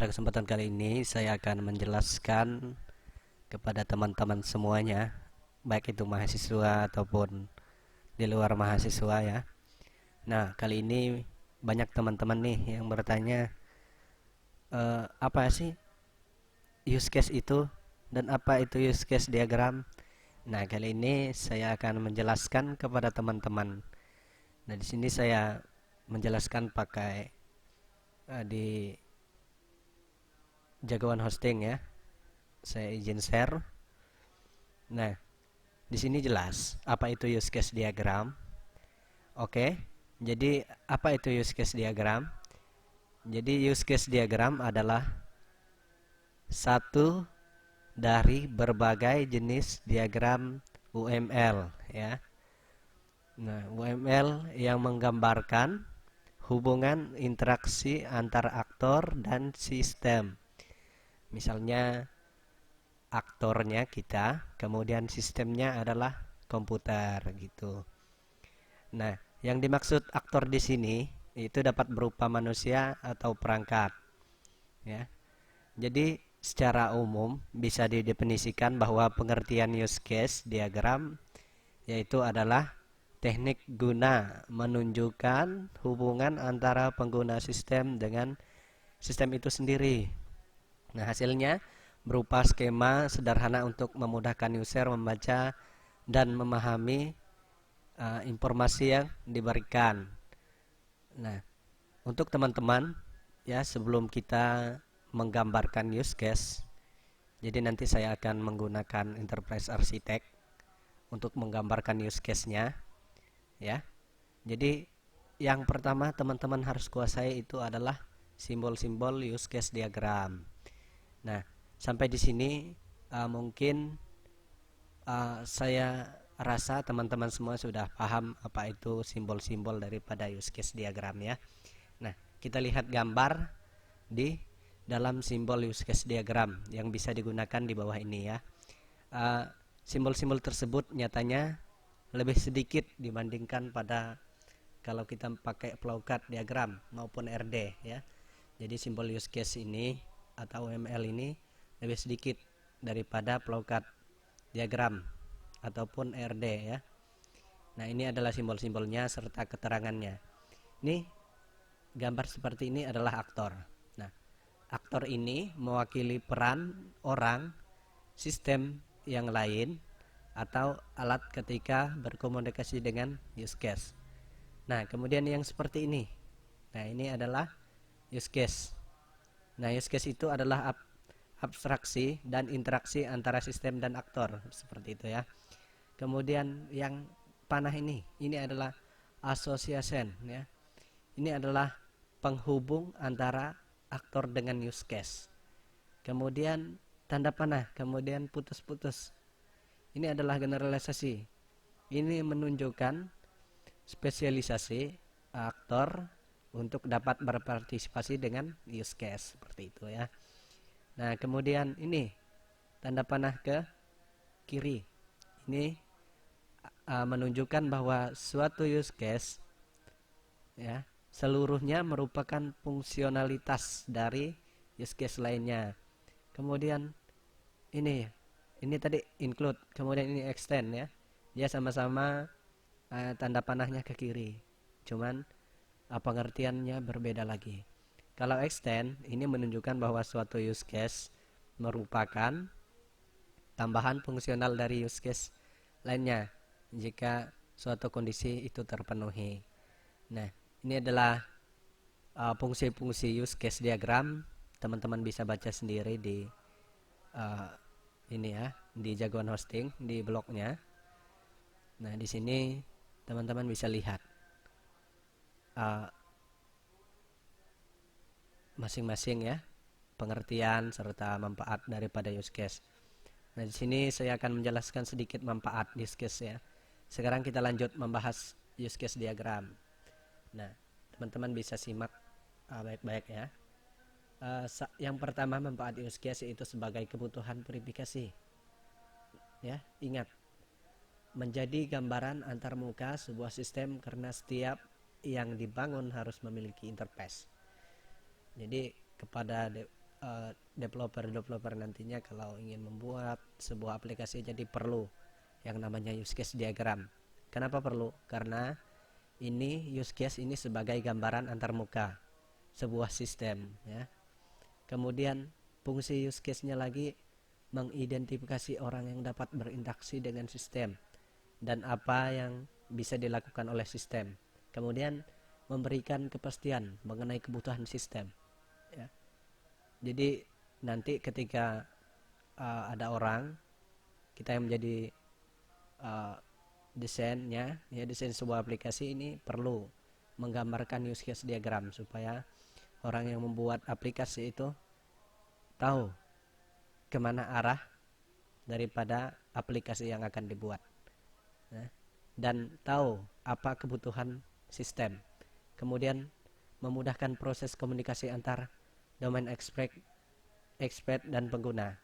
Pada kesempatan kali ini saya akan menjelaskan kepada teman-teman semuanya, baik itu mahasiswa ataupun di luar mahasiswa ya. Nah, kali ini banyak teman-teman nih yang bertanya, apa sih use case itu dan apa itu use case diagram? Nah, kali ini saya akan menjelaskan kepada teman-teman. Nah, di sini saya menjelaskan pakai di jagoan hosting ya. Saya izin share. Nah, di sini jelas apa itu use case diagram. Oke. Jadi apa itu use case diagram? Jadi use case diagram adalah satu dari berbagai jenis diagram UML ya. Nah, UML yang menggambarkan hubungan interaksi antar aktor dan sistem. Misalnya aktornya kita, kemudian sistemnya adalah komputer gitu. Nah, yang dimaksud aktor di sini itu dapat berupa manusia atau perangkat, ya. Jadi, secara umum bisa didefinisikan bahwa pengertian use case diagram yaitu adalah teknik guna menunjukkan hubungan antara pengguna sistem dengan sistem itu sendiri. Nah, hasilnya berupa skema sederhana untuk memudahkan user membaca dan memahami informasi yang diberikan. Nah, untuk teman-teman ya, sebelum kita menggambarkan use case, jadi nanti saya akan menggunakan Enterprise Architect untuk menggambarkan use case-nya ya. Jadi yang pertama teman-teman harus kuasai itu adalah simbol-simbol use case diagram. Nah, sampai di sini mungkin saya rasa teman-teman semua sudah paham apa itu simbol-simbol daripada use case diagram ya. Nah, kita lihat gambar di dalam simbol use case diagram yang bisa digunakan di bawah ini ya. Simbol-simbol tersebut nyatanya lebih sedikit dibandingkan pada kalau kita pakai flowchart diagram maupun RD ya. Jadi simbol use case ini atau UML ini lebih sedikit daripada flowchart diagram ataupun RD ya. Nah, ini adalah simbol-simbolnya serta keterangannya. Ini gambar seperti ini adalah aktor. Nah, aktor ini mewakili peran orang, sistem yang lain atau alat ketika berkomunikasi dengan use case. Nah, kemudian yang seperti ini. Nah, ini adalah use case. Nah, use case itu adalah abstraksi dan interaksi antara sistem dan aktor, seperti itu ya. Kemudian yang panah ini adalah association ya. Ini adalah penghubung antara aktor dengan use case. Kemudian tanda panah, kemudian putus-putus. Ini adalah generalisasi. Ini menunjukkan spesialisasi aktor untuk dapat berpartisipasi dengan use case, seperti itu ya. Nah, kemudian ini tanda panah ke kiri. Ini menunjukkan bahwa suatu use case ya, seluruhnya merupakan fungsionalitas dari use case lainnya. Kemudian ini tadi include, kemudian ini extend ya. Dia sama-sama tanda panahnya ke kiri. Cuman pengertiannya berbeda lagi. Kalau extend ini menunjukkan bahwa suatu use case merupakan tambahan fungsional dari use case lainnya jika suatu kondisi itu terpenuhi. Nah, ini adalah fungsi-fungsi use case diagram. Teman-teman bisa baca sendiri di ini ya, di jagoan hosting di blognya. Nah, di sini teman-teman bisa lihat masing-masing ya pengertian serta manfaat daripada use case. Nah, di sini saya akan menjelaskan sedikit manfaat use case ya. Sekarang kita lanjut membahas use case diagram. Nah, teman-teman bisa simak baik-baik ya. Yang pertama, manfaat use case itu sebagai kebutuhan verifikasi. Ya, ingat, menjadi gambaran antar muka sebuah sistem karena setiap yang dibangun harus memiliki interface. Jadi kepada developer nantinya kalau ingin membuat sebuah aplikasi, jadi perlu yang namanya use case diagram. Kenapa perlu? Karena ini use case ini sebagai gambaran antarmuka sebuah sistem ya. Kemudian fungsi use case-nya lagi mengidentifikasi orang yang dapat berinteraksi dengan sistem dan apa yang bisa dilakukan oleh sistem. Kemudian memberikan kepastian mengenai kebutuhan sistem ya. Jadi nanti ketika ada orang, kita yang menjadi desainnya ya, desain sebuah aplikasi ini perlu menggambarkan use case diagram supaya orang yang membuat aplikasi itu tahu kemana arah daripada aplikasi yang akan dibuat ya, dan tahu apa kebutuhan sistem. Kemudian memudahkan proses komunikasi antar domain expert dan pengguna.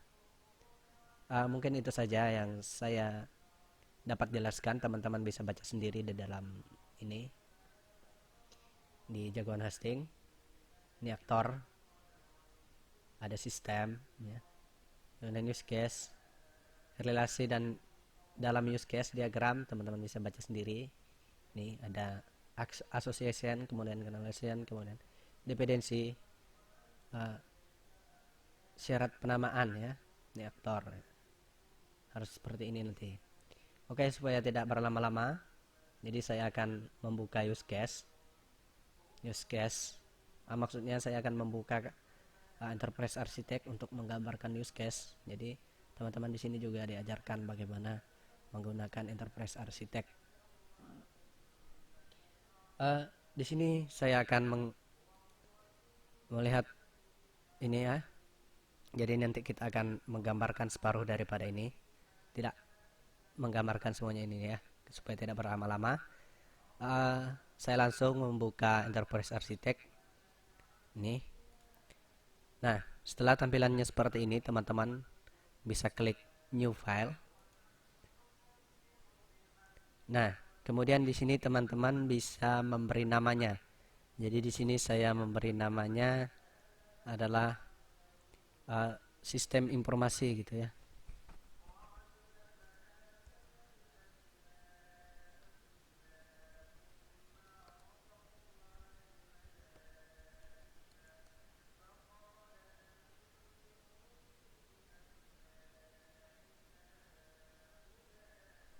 Mungkin itu saja yang saya dapat jelaskan. Teman-teman bisa baca sendiri di dalam ini, di jagoan hosting. Ini aktor, ada sistem ya, dan use case, relasi, dan dalam use case diagram teman-teman bisa baca sendiri. Ini ada association, kemudian correlation, kemudian dependensi, syarat penamaan ya. Ini aktor ya. Harus seperti ini nanti. Oke, supaya tidak berlama-lama, jadi saya akan membuka use case. Maksudnya saya akan membuka Enterprise Architect untuk menggambarkan use case. Jadi teman-teman di sini juga diajarkan bagaimana menggunakan Enterprise Architect. Di sini saya akan melihat ini ya. Jadi nanti kita akan menggambarkan separuh daripada ini, tidak menggambarkan semuanya ini ya, supaya tidak berlama-lama. Saya langsung membuka Enterprise Architect ini. Nah, setelah tampilannya seperti ini, teman-teman bisa klik New File. Nah, kemudian di sini teman-teman bisa memberi namanya. Jadi di sini saya memberi namanya adalah sistem informasi gitu ya.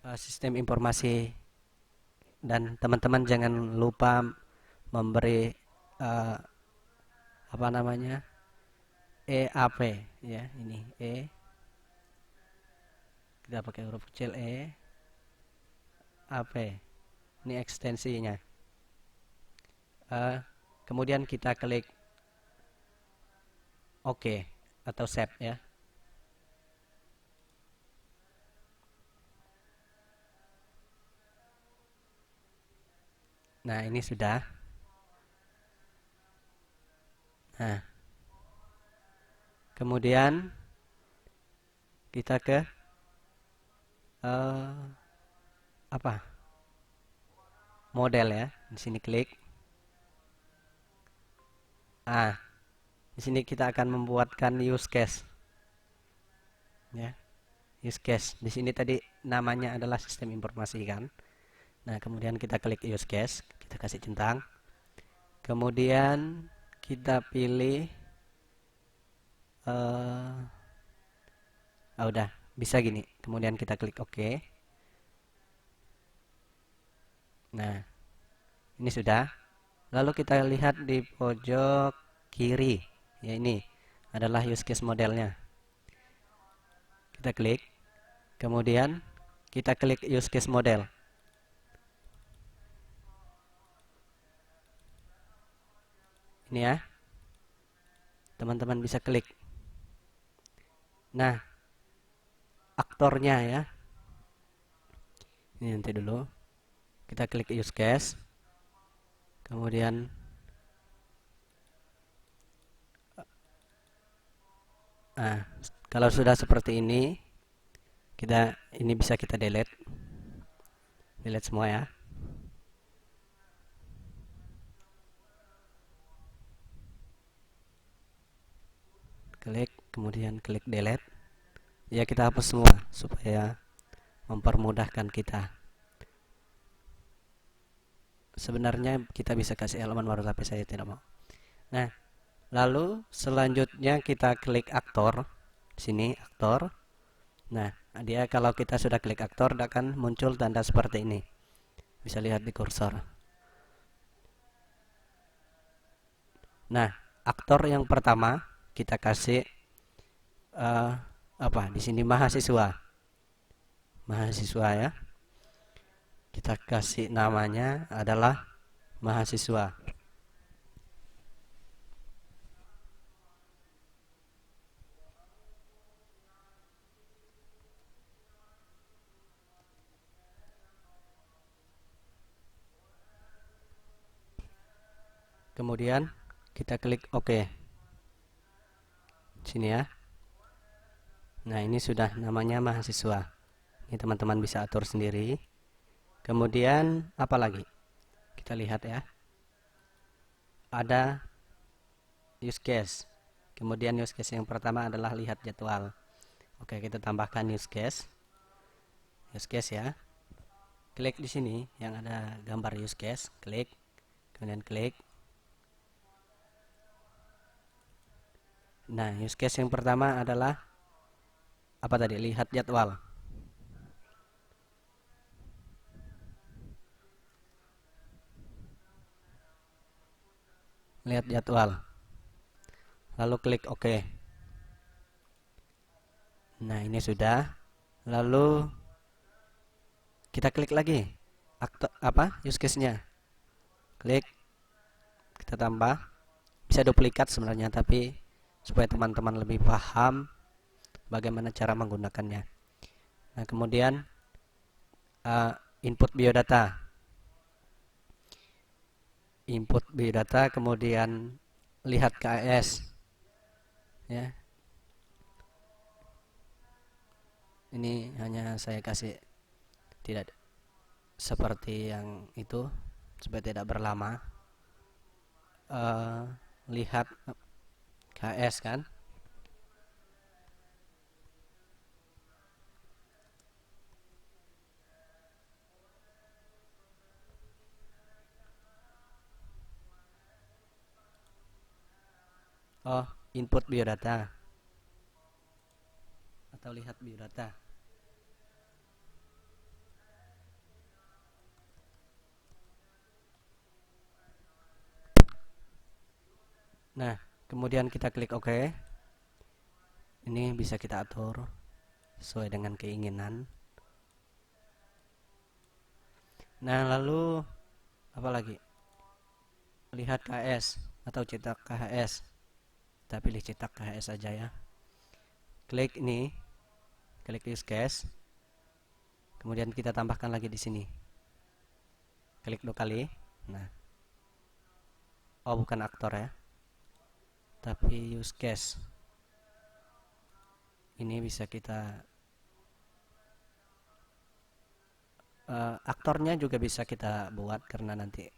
Sistem informasi, dan teman-teman jangan lupa memberi apa namanya, EAP ya. Ini kita pakai huruf kecil AP, ini ekstensinya. Kemudian kita klik OK atau Save ya. Nah, ini sudah. Nah, kemudian kita ke apa? Model ya. Di sini klik. Di sini kita akan membuatkan use case. Ya. Use case. Di sini tadi namanya adalah sistem informasi kan. Nah, kemudian kita klik use case, kita kasih centang. Kemudian kita pilih udah bisa gini. Kemudian kita klik OK. Nah, ini sudah. Lalu kita lihat di pojok kiri. Ya, ini adalah use case modelnya. Kita klik. Kemudian kita klik use case model. Ini ya. Teman-teman bisa klik. Nah, aktornya ya. Ini nanti dulu. Kita klik use case. Kemudian kalau sudah seperti ini, ini bisa kita delete semua ya. klik, kemudian klik delete. Ya, kita hapus semua supaya mempermudahkan kita. Sebenarnya kita bisa kasih halaman baru, tapi saya tidak mau. Nah, lalu selanjutnya kita klik aktor. Sini aktor. Nah, dia kalau kita sudah klik aktor akan muncul tanda seperti ini. Bisa lihat di kursor. Nah, aktor yang pertama kita kasih apa? Di sini mahasiswa. Mahasiswa ya. Kita kasih namanya adalah mahasiswa. Kemudian kita klik OK. Sini ya. Nah, ini sudah namanya mahasiswa. Ini teman-teman bisa atur sendiri. Kemudian apa lagi? Kita lihat ya. Ada use case. Kemudian use case yang pertama adalah lihat jadwal. Oke, kita tambahkan use case. Use case ya. Klik di sini yang ada gambar use case, klik. Kemudian klik. Nah, use case yang pertama adalah apa tadi? Lihat jadwal. Lihat jadwal. Lalu klik OK. Nah, ini sudah. Lalu kita klik lagi use case-nya. Klik. Kita tambah. Bisa duplikat sebenarnya, tapi supaya teman-teman lebih paham bagaimana cara menggunakannya. Nah, kemudian input biodata. Input biodata, kemudian lihat KAS. Ya. Ini hanya saya kasih tidak seperti yang itu supaya tidak berlama. Lihat KS kan. Oh, input biodata atau lihat biodata. Nah, kemudian kita klik OK. Ini bisa kita atur sesuai dengan keinginan. Nah, lalu apa lagi? Lihat KS atau cetak KHS. Kita pilih cetak KHS saja ya. Klik ini, klik use case. Kemudian kita tambahkan lagi di sini. Klik 2 kali. Nah, oh bukan aktor ya, tapi use case. Ini bisa kita aktornya juga bisa kita buat karena nanti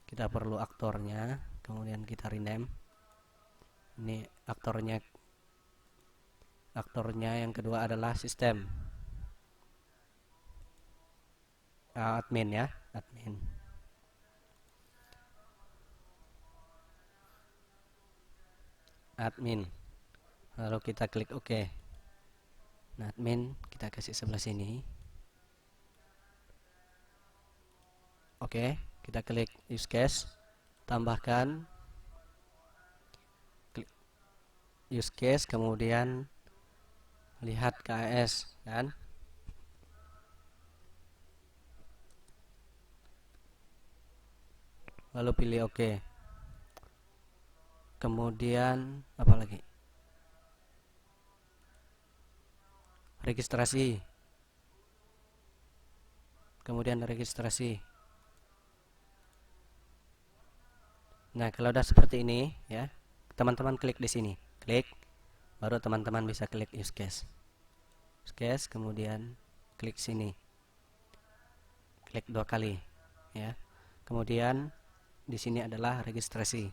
kita perlu aktornya. Kemudian kita rename. Ini aktornya yang kedua adalah sistem. Admin ya, admin. Admin. Lalu kita klik OK. Nah, admin kita kasih sebelah sini. Oke, kita klik use case, tambahkan klik use case, kemudian lihat KAS kan. Lalu pilih OK. Kemudian apa lagi? Registrasi. Kemudian registrasi. Nah, kalau udah seperti ini ya, teman-teman klik di sini. Klik, baru teman-teman bisa klik use case. Use case, kemudian klik sini. Klik 2 kali ya. Kemudian di sini adalah registrasi.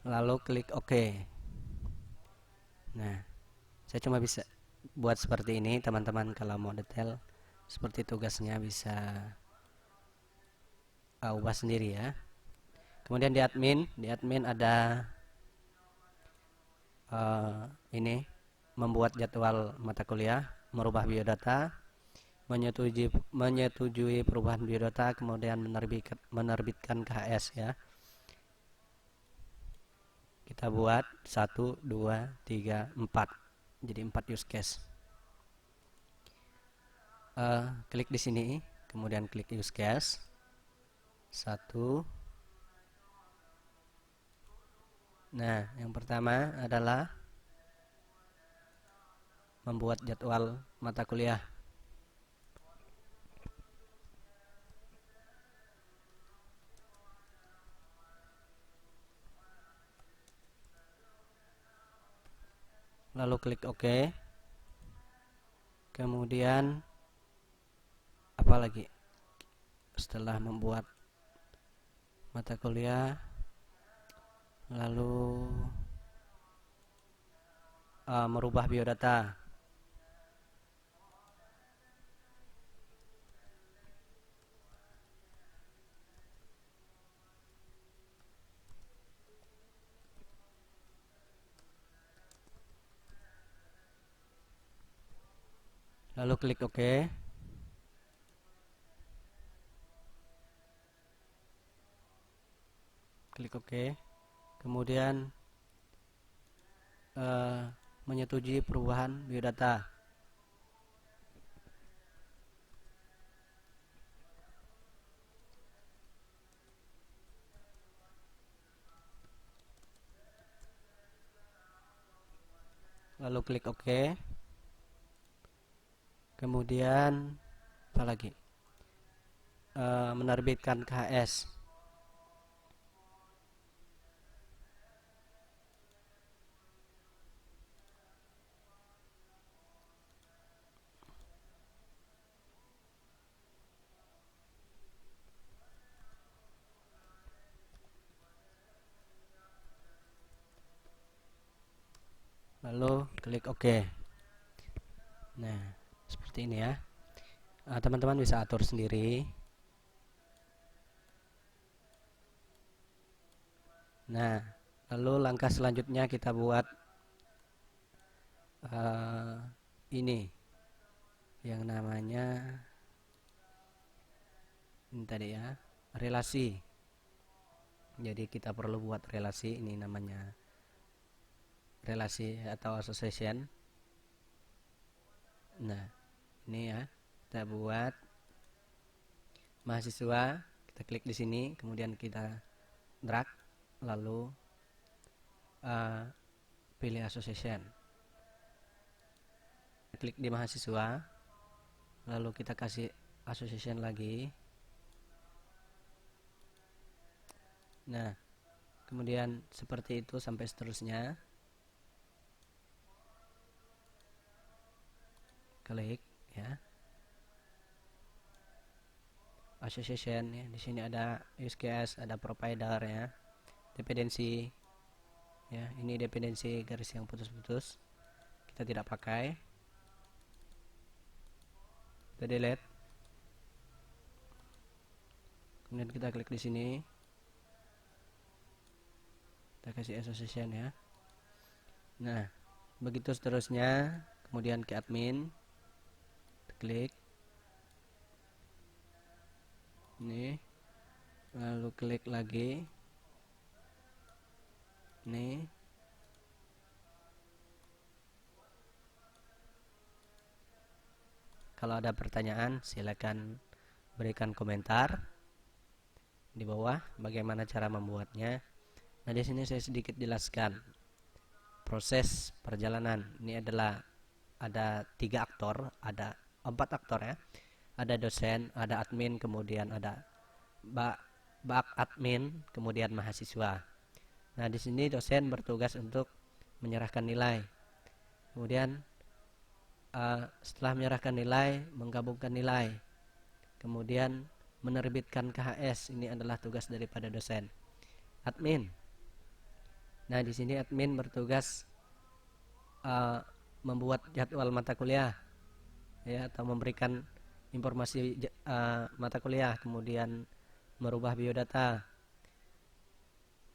lalu klik OK. Nah, saya cuma bisa buat seperti ini, teman-teman. Kalau mau detail seperti tugasnya bisa ubah sendiri ya. Kemudian di admin ada ini membuat jadwal mata kuliah, merubah biodata, menyetujui perubahan biodata, kemudian menerbitkan KHS ya. Kita buat 1, 2, 3, 4. Jadi 4 use case. Klik di sini, kemudian klik use case 1. Nah, yang pertama adalah membuat jadwal mata kuliah. Lalu klik OK. Kemudian apa lagi? Setelah membuat mata kuliah, lalu merubah biodata. Lalu klik OK. Klik OK. Kemudian menyetujui perubahan biodata. Lalu klik OK. Kemudian apa lagi? Menerbitkan KHS. Lalu klik OK. Nah, seperti ini ya. Teman-teman bisa atur sendiri. Nah, lalu langkah selanjutnya kita buat ini yang namanya ini tadi ya, relasi. Jadi kita perlu buat relasi, ini namanya relasi atau association. Nah, ini ya, kita buat mahasiswa, kita klik di sini, kemudian kita drag, lalu pilih association. Klik di mahasiswa, lalu kita kasih association lagi. Nah, kemudian seperti itu sampai seterusnya. Klik ya. Association ya. Di sini ada use case, ada provider ya. Dependensi ya, ini dependensi garis yang putus-putus. Kita tidak pakai. Kita delete. Kemudian kita klik di sini. Kita kasih association ya. Nah, begitu seterusnya. Kemudian ke admin. Kita klik. Ini. Lalu klik lagi. Ini. Kalau ada pertanyaan, silakan berikan komentar di bawah bagaimana cara membuatnya. Nah, di sini saya sedikit jelaskan proses perjalanan. Ini adalah ada 3 aktor, ada 4 aktor ya. Ada dosen, ada admin, kemudian ada bak admin, kemudian mahasiswa. Nah, di sini dosen bertugas untuk menyerahkan nilai. Kemudian setelah menyerahkan nilai, menggabungkan nilai, kemudian menerbitkan KHS. Ini adalah tugas daripada dosen. Admin Nah, di sini admin bertugas membuat jadwal mata kuliah ya, atau memberikan informasi mata kuliah, kemudian merubah biodata,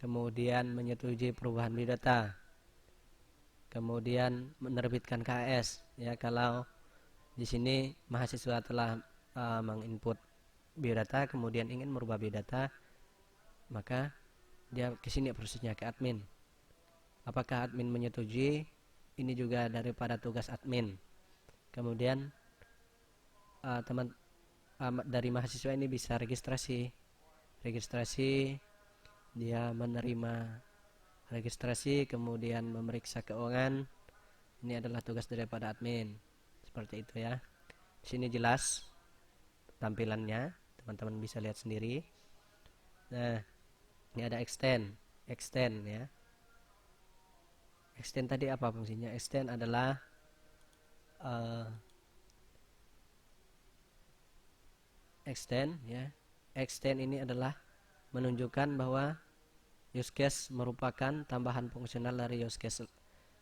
kemudian menyetujui perubahan biodata, kemudian menerbitkan KS ya. Kalau di sini mahasiswa telah menginput biodata kemudian ingin merubah biodata, maka dia ke sini prosesnya ke admin. Apakah admin menyetujui? Ini juga daripada tugas admin. Kemudian teman dari mahasiswa ini bisa registrasi, dia menerima registrasi, kemudian memeriksa keuangan. Ini adalah tugas daripada admin. Seperti itu ya. Di sini jelas tampilannya, teman-teman bisa lihat sendiri. Nah, ini ada extend ya. Extend tadi apa fungsinya? Extend adalah extend ya. Extend ini adalah menunjukkan bahwa use case merupakan tambahan fungsional dari use case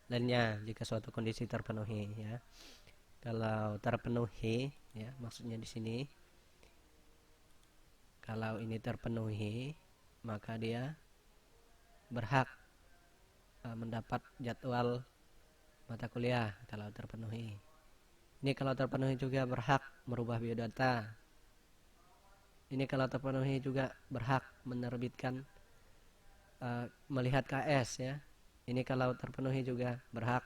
lainnya jika suatu kondisi terpenuhi ya. Kalau terpenuhi ya, maksudnya di sini kalau ini terpenuhi maka dia berhak mendapat jadwal mata kuliah kalau terpenuhi. Ini kalau terpenuhi juga berhak merubah biodata. Ini kalau terpenuhi juga berhak menerbitkan melihat KS ya. Ini kalau terpenuhi juga berhak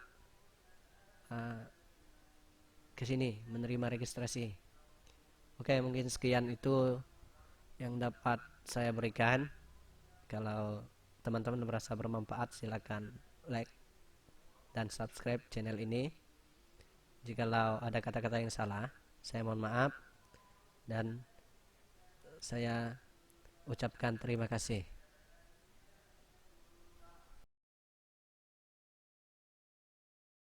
ke sini menerima registrasi. Oke, mungkin sekian itu yang dapat saya berikan. Kalau teman-teman merasa bermanfaat, silakan like dan subscribe channel ini. Jikalau ada kata-kata yang salah, saya mohon maaf dan saya ucapkan terima kasih.